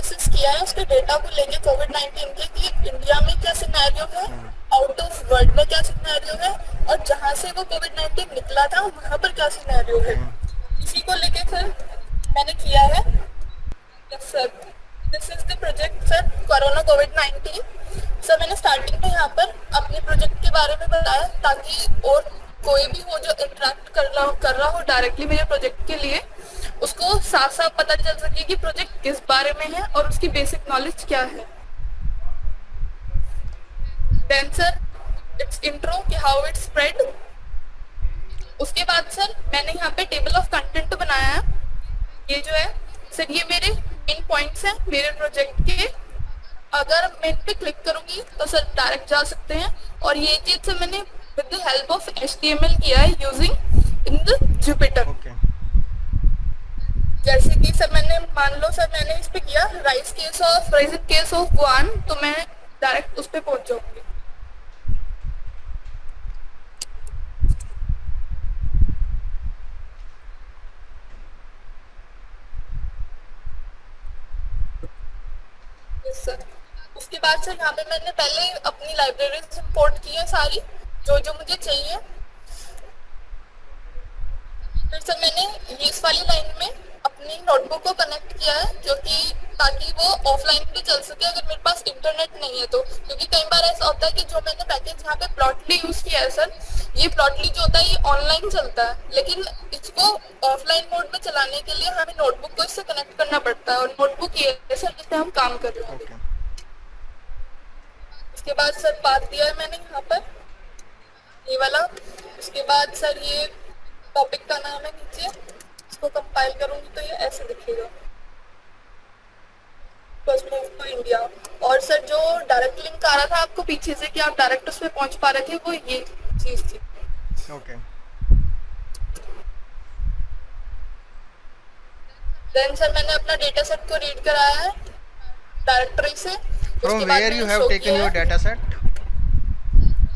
Analysis किया है उसके डेटा को लेके कोविड-19 के कि इंडिया में क्या सिनेरियो है, आउट ऑफ वर्ल्ड में क्या सिनेरियो है और जहाँ से वो कोविड-19 निकला था वहाँ पर क्या सिनेरियो है। ओके। इसी को लेके सर मैंने किया है। Yes sir, this is the project sir, corona covid. Sir मैंने स्टार्टिंग में यहाँ पर अपने प्रोजेक्ट के बारे में बताया ताकि और कोई भी हो जो इंटरेक्ट कर रहा हो डायरेक्टली मेरे प्रोजेक्ट के लिए, उसको साफ साफ पता चल सके कि प्रोजेक्ट किस बारे में है और उसकी बेसिक नॉलेज क्या है। देन सर इट्स इंट्रो कि हाउ इट स्प्रेड। उसके बाद सर मैंने यहाँ पे टेबल ऑफ कंटेंट बनाया है। ये जो है सर ये मेरे मेन पॉइंट्स हैं मेरे प्रोजेक्ट के। अगर मैं इन पे क्लिक करूंगी तो सर डायरेक्ट जा सकते हैं। और ये चीज सर मैंने with the help of HTML किया है using in the Jupiter. Okay. जैसे कि सर मैंने मान लो सर मैंने इस पे किया राइज केस ऑफ वन, तो मैं डायरेक्ट उस पे पहुंच जाऊंगी। Yes sir. उसके बाद सर यहाँ पे मैंने पहले अपनी लाइब्रेरी इंपोर्ट की है सारी जो जो मुझे चाहिए। फिर सर मैंने ये इस वाली लाइन में अपनी नोटबुक को कनेक्ट किया है जो कि ताकि वो ऑफलाइन भी चल सके अगर मेरे पास इंटरनेट नहीं है तो। क्योंकि कई बार ऐसा होता है कि जो मैंने पैकेज यहाँ पे प्लॉटली यूज किया है सर, ये प्लॉटली जो होता है ये ऑनलाइन चलता है, लेकिन इसको ऑफलाइन मोड में चलाने के लिए हमें नोटबुक को इससे कनेक्ट करना पड़ता है। और नोटबुक ये है सर जिसपे हम काम कर रहे हैं अभी। ओके। उसके बाद सर पाथ दिया है मैंने यहाँ पर ये वाला। उसके बाद सर ये टॉपिक का नाम है नीचे, इसको कंपाइल करूंगी तो ये ऐसे दिखेगा, फर्स्ट मूव टू इंडिया। और सर जो डायरेक्ट लिंक आ रहा था आपको पीछे से कि आप डायरेक्ट उस पे पहुंच पा रहे थे, वो ये चीज थी। ओके। देन सर मैंने अपना डेटा सेट को रीड कराया है डायरेक्टरी से। फ्रॉम उसके बाद वेयर यू मैंने हैव शो टेकन किया योर है डेटा सेट?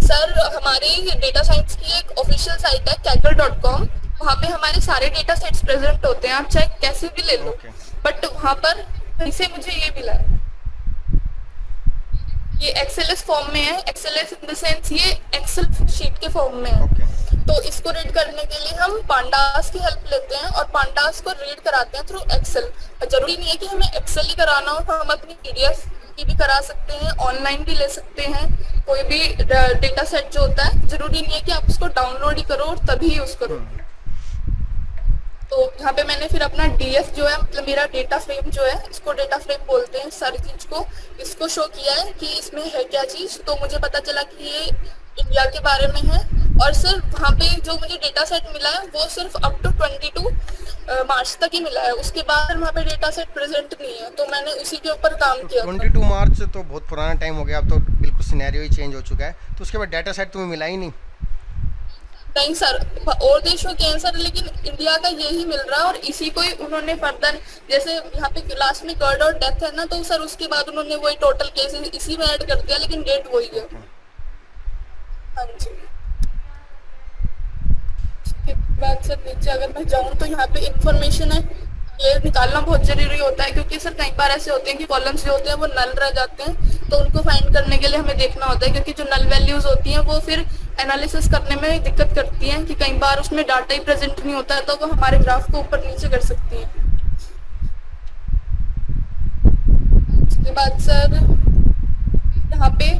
सर हमारी डेटा साइंस की एक ऑफिशियल साइट है kaggle.com। वहाँ पे हमारे सारे डेटा सेट्स प्रेजेंट होते हैं, आप चाहे कैसे भी ले लो। ओके। बट वहाँ पर कहीं से मुझे ये मिला है, ये एक्सेलएस फॉर्म में है। एक्सेलएस इन द सेंस ये एक्सेल शीट के फॉर्म में है। ओके। तो इसको रीड करने के लिए हम पांडास की हेल्प लेते हैं और पांडास को रीड कराते हैं थ्रू एक्सेल। जरूरी नहीं है कि हमें एक्सेल ही कराना हो, हम अपनी PDF की भी करा सकते हैं, ऑनलाइन भी ले सकते हैं। कोई भी डेटा सेट जो होता है जरूरी नहीं है कि आप उसको डाउनलोड ही करो और तभी यूज करो। तो यहाँ पे मैंने फिर अपना DF जो है मतलब मेरा डेटा फ्रेम जो है, इसको डेटा फ्रेम बोलते हैं सारी चीज को, इसको शो किया है कि इसमें है क्या चीज। तो मुझे पता चला कि ये इंडिया के बारे में है। और सर वहाँ पे जो मुझे डेटा सेट मिला है वो सिर्फ अप टू 22 मार्च तक ही मिला है, उसके बाद वहाँ पे डेटा सेट प्रेजेंट नहीं है। तो मैंने उसी के ऊपर काम किया था। 22 मार्च तो बहुत पुराना टाइम हो गया, अब तो बिल्कुल सिनेरियो ही चेंज हो चुका है। तो उसके बाद डाटा सेट तुम्हें मिला ही नहीं? नहीं सर, और देशों के हैं सर, लेकिन इंडिया का यही मिल रहा है और इसी को ही उन्होंने फर्दर, जैसे यहाँ पे लास्ट में कर्ड और डेथ है ना, तो सर उसके बाद उन्होंने वही टोटल केसेस इसी में ऐड कर दिया, लेकिन डेट वही है। हाँ जी। उसके बाद सर नीचे अगर मैं जाऊँ तो यहाँ पे इंफॉर्मेशन है, ये निकालना बहुत जरूरी होता है क्योंकि सर कई बार ऐसे होते हैं कि कॉलम्स जो होते हैं वो नल रह जाते हैं, तो उनको फाइंड करने के लिए हमें देखना होता है क्योंकि जो नल वैल्यूज होती हैं वो फिर एनालिसिस करने में दिक्कत करती हैं कि कई बार उसमें डाटा ही प्रेजेंट नहीं होता है, तो वो हमारे ग्राफ को ऊपर नीचे कर सकती हैं। उसके बाद सर यहाँ पे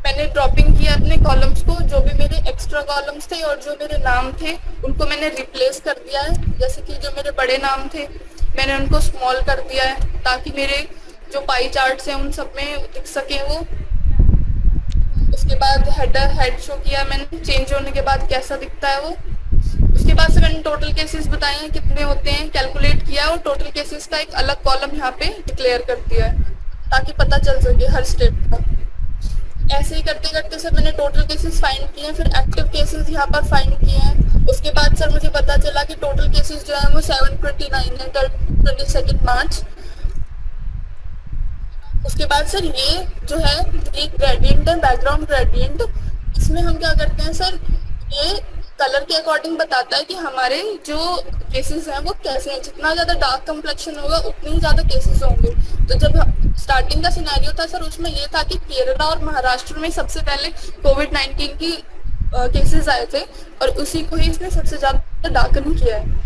मैंने ड्रॉपिंग किया अपने कॉलम्स को, जो भी मेरे एक्स्ट्रा कॉलम्स थे और जो मेरे नाम थे उनको मैंने रिप्लेस कर दिया है। जैसे कि जो मेरे बड़े नाम थे मैंने उनको स्मॉल कर दिया है ताकि मेरे जो पाई चार्ट्स हैं उन सब में दिख सके वो। उसके बाद हेड शो किया मैंने, चेंज होने के बाद कैसा दिखता है वो। उसके बाद से मैंने टोटल केसेस बताए हैं कितने होते हैं, कैलकुलेट किया और टोटल केसेस का एक अलग कॉलम यहाँ पे डिक्लेयर कर दिया है ताकि पता चल सके हर स्टेट का। ऐसे ही करते करते सर मैंने टोटल केसेस फाइंड किए हैं, फिर एक्टिव केसेस यहाँ पर फाइंड किए हैं। उसके बाद सर मुझे पता चला कि टोटल केसेस जो है वो 729 है 22 मार्च। उसके बाद सर ये जो है एक ग्रेडियंट है, बैकग्राउंड ग्रेडियंट। इसमें हम क्या करते हैं सर, ये कलर के अकॉर्डिंग बताता है कि हमारे जो केसेस हैं वो कैसे हैं। जितना ज़्यादा डार्क कम्प्लेक्शन होगा उतने ही ज़्यादा केसेस होंगे। तो जब स्टार्टिंग का सिनेरियो था सर, उसमें ये था कि केरला और महाराष्ट्र में सबसे पहले कोविड-19 की केसेस आए थे और उसी को ही इसने सबसे ज़्यादा डार्कन किया है।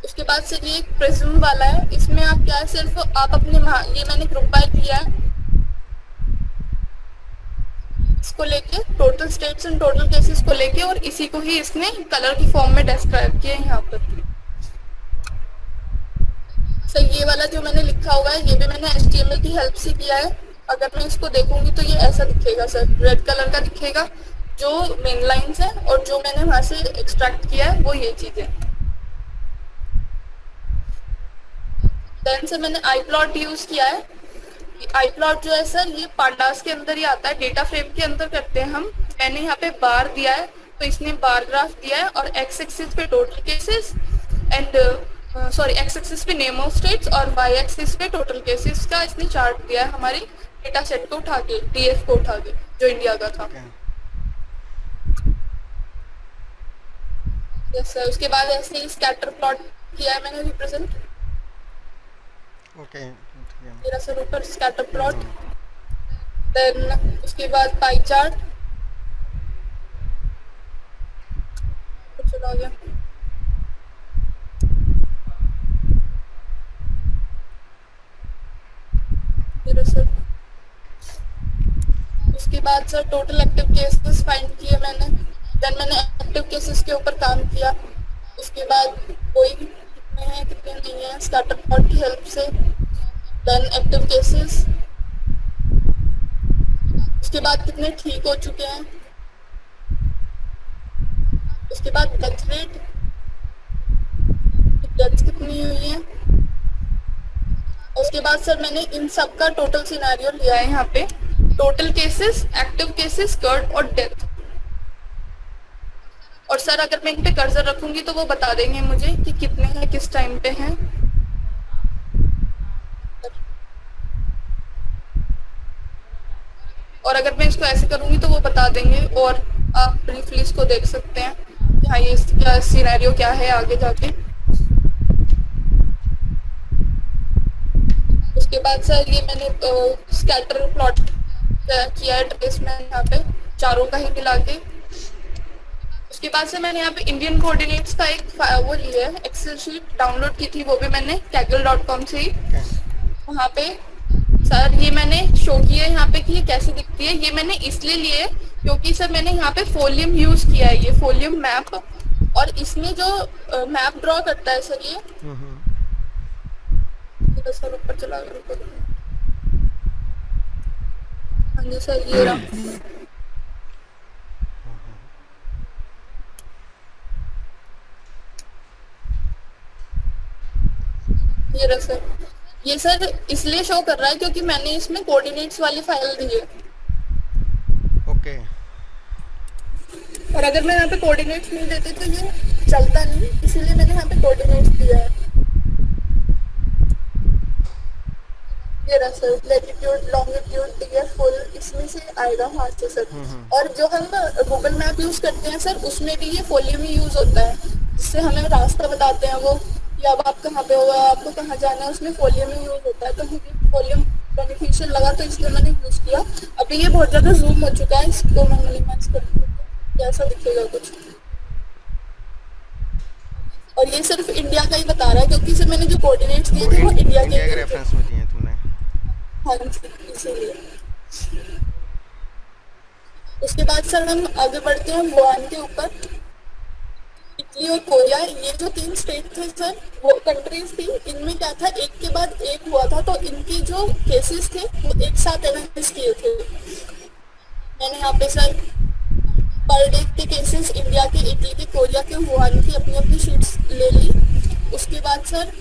उसके बाद से ये एक प्रिज्म वाला है, इसमें आप क्या है, सिर्फ आप अपने ये मैंने ग्रुप बाय किया है इसको लेके, total states and total cases को लेके, और इसी को ही इसने कलर की फॉर्म में डिस्क्राइब किया है यहाँ पर। सर ये वाला जो मैंने लिखा हुआ है ये भी मैंने HTML की हेल्प से किया है। अगर मैं इसको देखूंगी तो ये ऐसा दिखेगा सर, रेड कलर का दिखेगा जो मेन लाइंस है, और जो मैंने वहां से एक्सट्रैक्ट किया है वो ये चीज़ है। देन से मैंने आई प्लॉट यूज़ किया है। आई प्लॉट जो है सर ये पांडास के अंदर ही आता है, डेटा फ्रेम के अंदर करते हैं हम। मैंने यहाँ पे बार दिया है तो इसने बार ग्राफ दिया है, और एक्स एक्सिस पे total cases and x axis पे नेम ऑफ स्टेट्स और वाई एक्सिस पे टोटल केसेस का इसने चार्ट दिया है हमारी डेटा सेट को उठा के, DF को उठा के, जो इंडिया का था। Yes sir. उसके बाद ऐसे ही स्कैटर प्लॉट किया है मैंने रिप्रेजेंट। ओके, मेरा सर ऊपर स्कैटर प्लॉट, देन उसके बाद पाई चार्ट चला गया। मेरा सर उसके बाद sir total active cases find किए मैंने, देन मैंने एक्टिव केसेस के ऊपर काम किया। उसके बाद कोई कितने हैं कितने नहीं हैं स्कैटर प्लॉट की हेल्प से, देन एक्टिव केसेस, उसके बाद कितने ठीक हो चुके हैं, उसके बाद डेथ रेट, डेथ कितनी हुई है। उसके बाद सर मैंने इन सब का टोटल सिनेरियो लिया है यहाँ पे, total cases, active cases, cured और डेथ। और सर अगर मैं इन पे कर्सर रखूंगी तो वो बता देंगे मुझे कि कितने हैं किस टाइम पे हैं। और अगर मैं इसको ऐसे करूंगी तो वो बता देंगे, और आप ब्रीफली इसको देख सकते हैं कि हाँ ये क्या सिनेरियो क्या है आगे जाके। उसके बाद सर ये मैंने स्कैटर प्लॉट किया है ट्रेस में यहाँ पे चारों का ही मिला के। उसके बाद से मैंने यहाँ पे इंडियन कोऑर्डिनेट्स का एक वो लिया है, एक्सेल शीट डाउनलोड की थी, वो भी मैंने kaggle.com से ही। वहाँ पे सर ये मैंने शो किया है यहाँ पे कि ये कैसे दिखती है। ये मैंने इसलिए लिए है क्योंकि सर मैंने यहाँ पे फोलियम यूज किया है, ये फोलियम मैप, और इसमें जो मैप ड्रॉ करता है सर ये सर ऊपर चला गया। हाँ जी सर ये रहा, ये रहा सर। ये सर इसलिए शो कर रहा है क्योंकि मैंने इसमें कोऑर्डिनेट्स वाली फाइल दी है। ओके। और अगर मैं यहाँ पे कोऑर्डिनेट्स नहीं देती तो ये चलता नहीं, इसीलिए मैंने यहाँ पे कोऑर्डिनेट्स दिया है। ये रहा sir, latitude longitude DF full इसमें से आएगा हाथ से सर। और जो हम गूगल मैप यूज करते हैं सर उसमें भी ये फोलियम ही यूज होता है, जिससे हमें रास्ता बताते हैं वो कि अब आप कहाँ पे हो, आपको कहाँ जाना है, उसमें फोलियम ही यूज होता है। तो मुझे फोलियम बेनिफिशियल लगा तो इसलिए मैंने यूज किया। अभी ये बहुत ज्यादा जूम हो चुका है, इसको मैं मिनिमाइज करती हूँ तो कैसा दिखेगा कुछ। और ये सिर्फ इंडिया का ही बता रहा है क्योंकि सर मैंने जो कोऑर्डिनेट्स दिए थे वो इंडिया इंडिया के के रेफरेंस में दिए तूने। हाँ जी, इसीलिए। उसके बाद सर हम आगे बढ़ते हैं वुहान के ऊपर। इटली और कोरिया, ये जो 3 स्टेट थे सर, वो कंट्रीज थी, इनमें क्या था एक के बाद एक हुआ था, तो इनके जो केसेस थे वो एक साथ एनालाइज किए थे मैंने यहाँ पे सर। पर डे के केसेस इंडिया के, इटली के, कोरिया के, वुहान की अपनी अपनी शीट्स ले ली। उसके बाद सर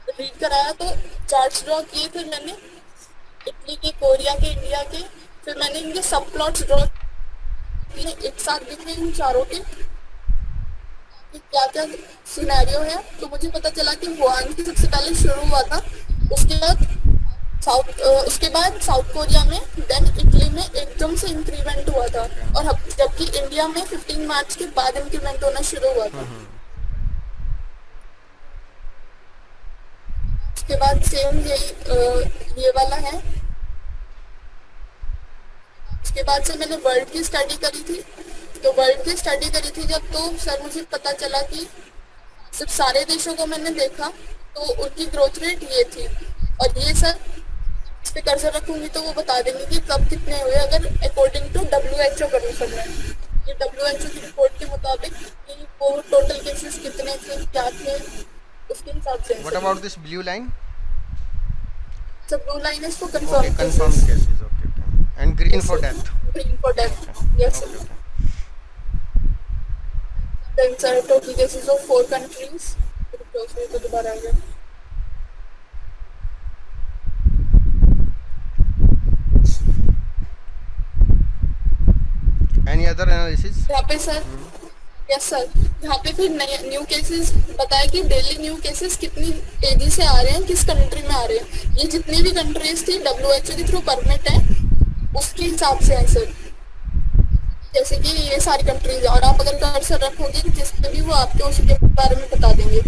रीड कराया तो चार्ट्स ड्रॉ किए थे मैंने, इटली के, कोरिया के, इंडिया के। फिर मैंने इनके सब प्लॉट्स ड्रॉ किए, एक साथ दिखे इन चारों के क्या क्या सिनेरियो है। तो मुझे पता चला कि वुहान की सबसे पहले शुरू हुआ था, उसके बाद उसके बाद साउथ कोरिया में, देन इटली में एकदम से इंक्रीमेंट हुआ था। और जबकि इंडिया में 15 मार्च के बाद इंक्रीमेंट होना शुरू हुआ था। उसके बाद सेम यही ये वाला है। उसके बाद से मैंने वर्ल्ड की स्टडी करी थी। तो वर्ल्ड की स्टडी करी थी जब, तो सर मुझे पता चला कि जब सारे देशों को मैंने देखा तो उनकी ग्रोथ रेट ये थी। और ये सर इस पे कर्सर रखूंगी तो वो बता देंगे कि कब कितने हुए, अगर अकॉर्डिंग टू WHO कंडीशन में। ये WHO की रिपोर्ट के मुताबिक कि वो टोटल केसेस कितने थे, क्या थे, उसके हिसाब से। What about this blue line? So blue line is for Okay, confirmed confirmed cases. cases. Okay, okay. And green for death. Green for death. Yes, sir. Okay, okay. Then sir, total cases of 4 countries. तो दोबारा आ गया। Any other analysis? यहाँ पे sir, yes sir, यहाँ पे फिर नए new cases बताया कि डेली न्यू केसेस कितनी तेजी से आ रहे हैं, किस कंट्री में आ रहे हैं। ये जितनी भी कंट्रीज थी WHO के थ्रू परमिट है, उसके हिसाब से है सर। जैसे कि ये सारी कंट्रीज, और आप अगर कर्सर रखोगे जिसमें भी, वो आपको उसी के बारे में बता देंगे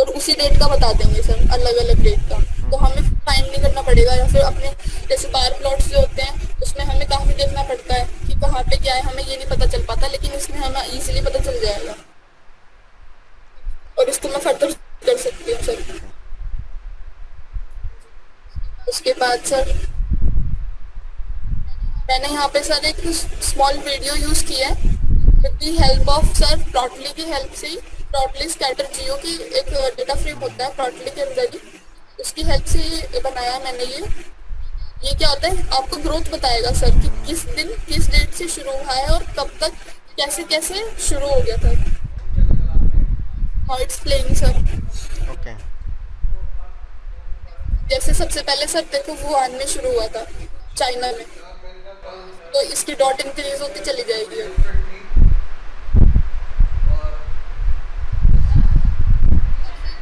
और उसी डेट का बता देंगे सर, अलग अलग डेट का। तो हमें फाइंड नहीं करना पड़ेगा, या फिर अपने जैसे बार प्लॉट्स जो होते हैं उसमें हमें काफ़ी देखना पड़ता है कि कहाँ पे क्या है, हमें ये नहीं पता चल पाता, लेकिन इसमें हमें इजीली पता चल जाएगा और इसको मैं फर्दर कर सकती हूँ सर। उसके बाद सर मैंने यहाँ पे सर एक स्मॉल वीडियो यूज किया है with the help of sir Plotly की हेल्प से ही। प्लॉटली स्कैटर जियो की एक डेटा फ्रेम होता है प्लॉटली के अंदर ही, उसकी हेल्प से ही बनाया मैंने ये क्या होता है, आपको ग्रोथ बताएगा सर कि किस दिन किस डेट से शुरू हुआ है और कब तक कैसे कैसे शुरू हो गया था। How it's playing sir. Okay. जैसे सबसे पहले सर देखो वुहान में शुरू हुआ था, चाइना में, तो इसकी डॉट इंक्रीज होती चली जाएगी।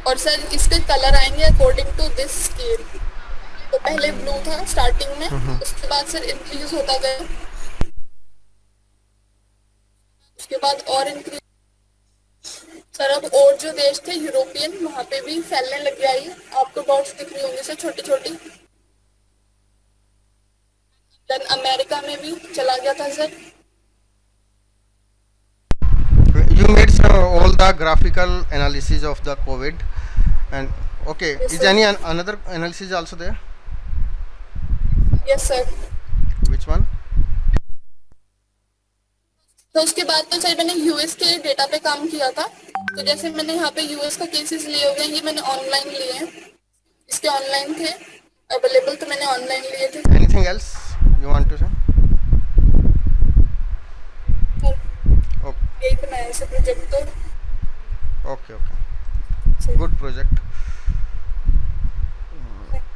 और सर इसके कलर आएंगे अकॉर्डिंग टू दिस स्केल। तो पहले ब्लू था स्टार्टिंग में, उसके बाद सर इंक्रीज होता गया, उसके बाद और इंक्रीज। सर अब और जो देश थे यूरोपियन, वहां पे भी फैलने लग गया ये, आपको डॉट्स दिख रही होंगी सर छोटी छोटी। देन अमेरिका में भी चला गया था sir. You made all the graphical analysis of the COVID, and okay, Yes, is sir. any another analysis also there? Yes sir. Which one? तो उसके बाद तो सर मैंने यूएस के डेटा पे काम किया था। तो जैसे मैंने यहाँ पे यूएस का केसेस लिए हुए हैं, ये मैंने ऑनलाइन लिए हैं, इसके ऑनलाइन थे अवेलेबल, तो मैंने ऑनलाइन लिए थे। Anything else you want to say? Okay, यही बनाया ऐसे प्रोजेक्ट तो okay, okay. Good project.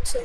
Sir.